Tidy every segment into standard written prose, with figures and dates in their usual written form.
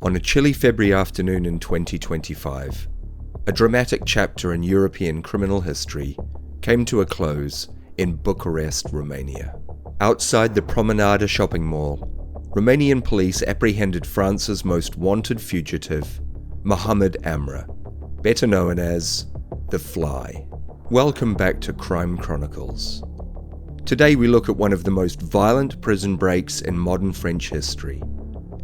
On a chilly February afternoon in 2025, a dramatic chapter in European criminal history came to a close in Bucharest, Romania. Outside the Promenada shopping mall, Romanian police apprehended France's most wanted fugitive, Mohamed Amra, better known as The Fly. Welcome back to Crime Chronicles. Today we look at one of the most violent prison breaks in modern French history,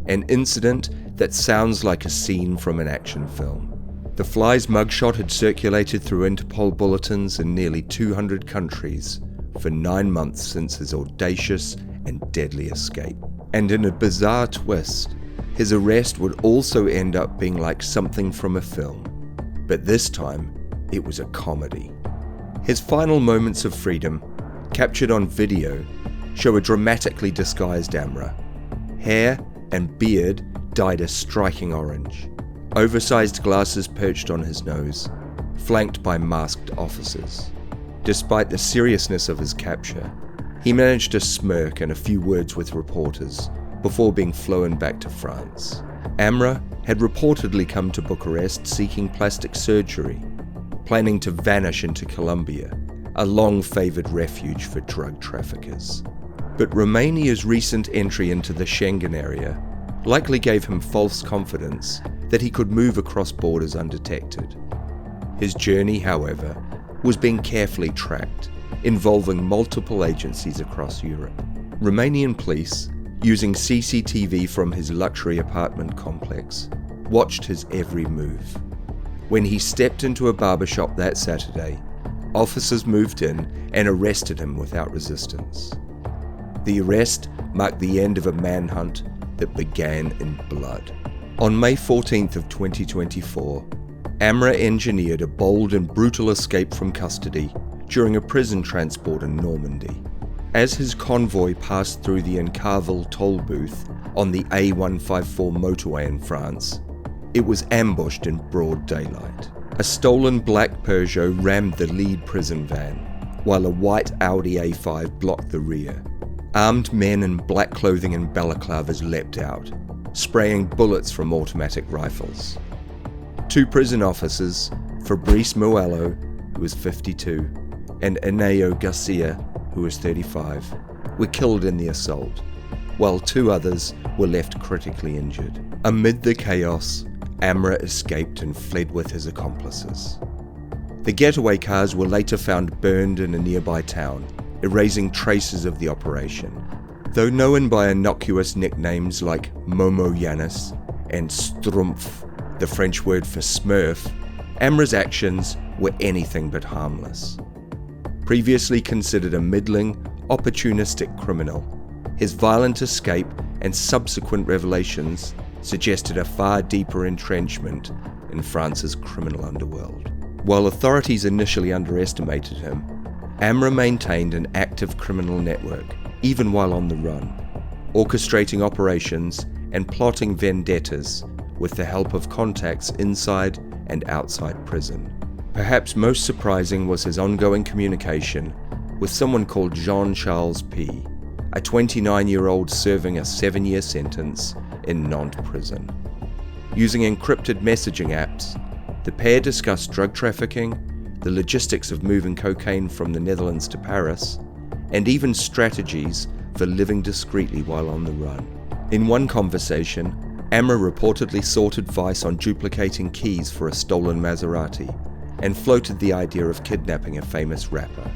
an incident that sounds like a scene from an action film. The Fly's mugshot had circulated through Interpol bulletins in nearly 200 countries for 9 months since his audacious and deadly escape. And in a bizarre twist, his arrest would also end up being like something from a film. But this time, it was a comedy. His final moments of freedom, captured on video, show a dramatically disguised Amra. Hair and beard dyed a striking orange, oversized glasses perched on his nose, flanked by masked officers. Despite the seriousness of his capture, he managed to smirk and a few words with reporters before being flown back to France. Amra had reportedly come to Bucharest seeking plastic surgery, planning to vanish into Colombia, a long-favoured refuge for drug traffickers. But Romania's recent entry into the Schengen area likely gave him false confidence that he could move across borders undetected. His journey, however, was being carefully tracked, involving multiple agencies across Europe. Romanian police, using CCTV from his luxury apartment complex, watched his every move. When he stepped into a barbershop that Saturday, officers moved in and arrested him without resistance. The arrest marked the end of a manhunt that began in blood. On May 14th of 2024, Amra engineered a bold and brutal escape from custody during a prison transport in Normandy. As his convoy passed through the Encarville toll booth on the A154 motorway in France, it was ambushed in broad daylight. A stolen black Peugeot rammed the lead prison van, while a white Audi A5 blocked the rear. Armed men in black clothing and balaclavas leapt out, spraying bullets from automatic rifles. 2 prison officers, Fabrice Moello, who was 52, and Eneo Garcia, who was 35, were killed in the assault, while 2 others were left critically injured. Amid the chaos, Amra escaped and fled with his accomplices. The getaway cars were later found burned in a nearby town, erasing traces of the operation. Though known by innocuous nicknames like Momo Yanis and Strumpf, the French word for Smurf, Amra's actions were anything but harmless. Previously considered a middling, opportunistic criminal, his violent escape and subsequent revelations suggested a far deeper entrenchment in France's criminal underworld. While authorities initially underestimated him, Amra maintained an active criminal network, even while on the run, orchestrating operations and plotting vendettas with the help of contacts inside and outside prison. Perhaps most surprising was his ongoing communication with someone called Jean-Charles P., a 29-year-old serving a 7-year sentence in Nantes prison. Using encrypted messaging apps, the pair discussed drug trafficking, the logistics of moving cocaine from the Netherlands to Paris, and even strategies for living discreetly while on the run. In one conversation, Amra reportedly sought advice on duplicating keys for a stolen Maserati, and floated the idea of kidnapping a famous rapper.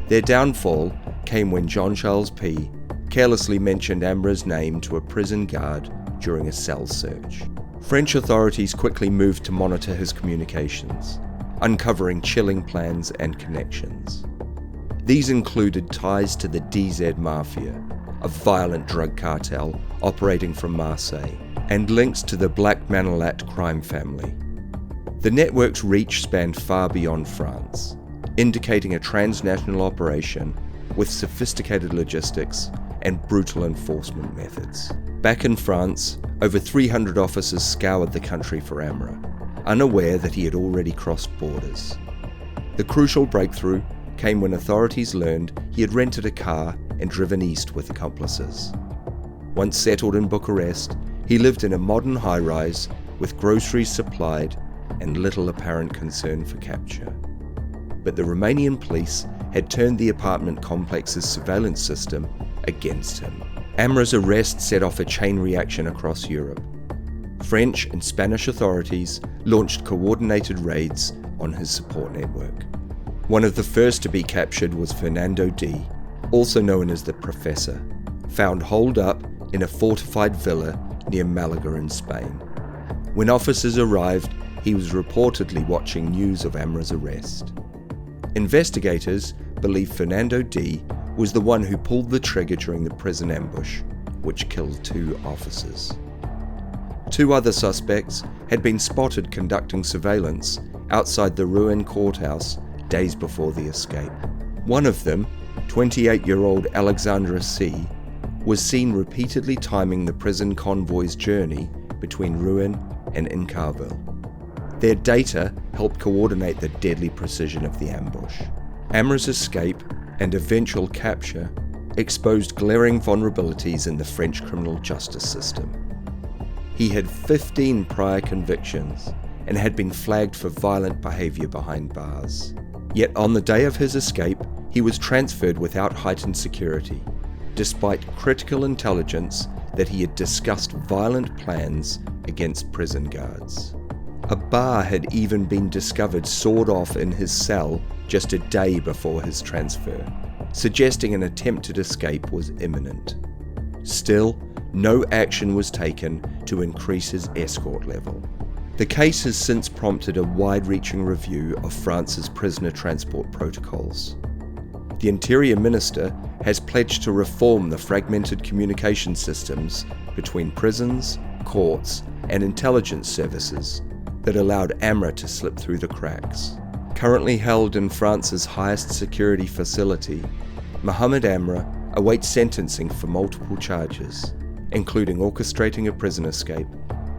Their downfall came when Jean-Charles P. carelessly mentioned Amra's name to a prison guard during a cell search. French authorities quickly moved to monitor his communications, uncovering chilling plans and connections. These included ties to the DZ Mafia, a violent drug cartel operating from Marseille, and links to the Black Manolat crime family. The network's reach spanned far beyond France, indicating a transnational operation with sophisticated logistics and brutal enforcement methods. Back in France, over 300 officers scoured the country for Amra, unaware that he had already crossed borders. The crucial breakthrough came when authorities learned he had rented a car and driven east with accomplices. Once settled in Bucharest, He lived in a modern high-rise with groceries supplied and little apparent concern for capture. But the Romanian police had turned the apartment complex's surveillance system against him. Amra's arrest set off a chain reaction across Europe. French and Spanish authorities launched coordinated raids on his support network. One of the first to be captured was Fernando D., also known as the Professor, found holed up in a fortified villa near Malaga in Spain. When officers arrived, he was reportedly watching news of Amra's arrest. Investigators believe Fernando D. was the one who pulled the trigger during the prison ambush, which killed 2 officers. 2 other suspects had been spotted conducting surveillance outside the Rouen courthouse days before the escape. One of them, 28-year-old Alexandra C., was seen repeatedly timing the prison convoy's journey between Rouen and Incarville. Their data helped coordinate the deadly precision of the ambush. Amra's escape and eventual capture exposed glaring vulnerabilities in the French criminal justice system. He had 15 prior convictions and had been flagged for violent behavior behind bars. Yet on the day of his escape, he was transferred without heightened security, despite critical intelligence that he had discussed violent plans against prison guards. A bar had even been discovered sawed off in his cell just a day before his transfer, suggesting an attempted escape was imminent. Still, no action was taken to increase his escort level. The case has since prompted a wide-reaching review of France's prisoner transport protocols. The Interior Minister has pledged to reform the fragmented communication systems between prisons, courts, and intelligence services that allowed Amra to slip through the cracks. Currently held in France's highest security facility, Mohamed Amra awaits sentencing for multiple charges, including orchestrating a prison escape,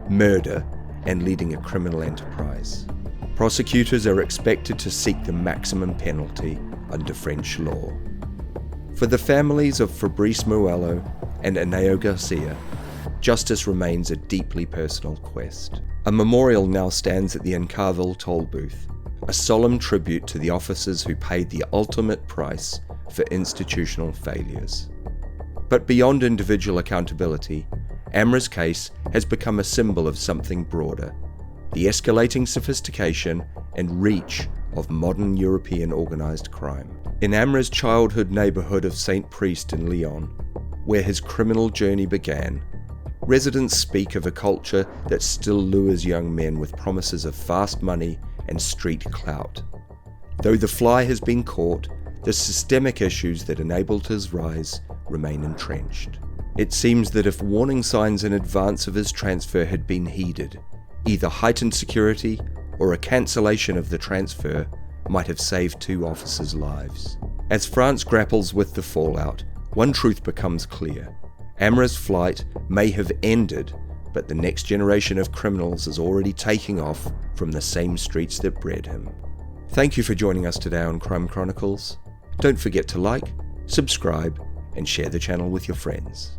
murder, and leading a criminal enterprise. Prosecutors are expected to seek the maximum penalty under French law. For the families of Fabrice Muello and Aneo Garcia, justice remains a deeply personal quest. A memorial now stands at the Incarville toll booth, a solemn tribute to the officers who paid the ultimate price for institutional failures. But beyond individual accountability, Amra's case has become a symbol of something broader: the escalating sophistication and reach of modern European organized crime. In Amra's childhood neighborhood of St. Priest in Lyon, where his criminal journey began, residents speak of a culture that still lures young men with promises of fast money and street clout. Though the fly has been caught, the systemic issues that enabled his rise remain entrenched. It seems that if warning signs in advance of his transfer had been heeded, either heightened security or a cancellation of the transfer might have saved 2 officers' lives. As France grapples with the fallout, one truth becomes clear: Amra's flight may have ended, but the next generation of criminals is already taking off from the same streets that bred him. Thank you for joining us today on Crime Chronicles. Don't forget to like, subscribe, and share the channel with your friends.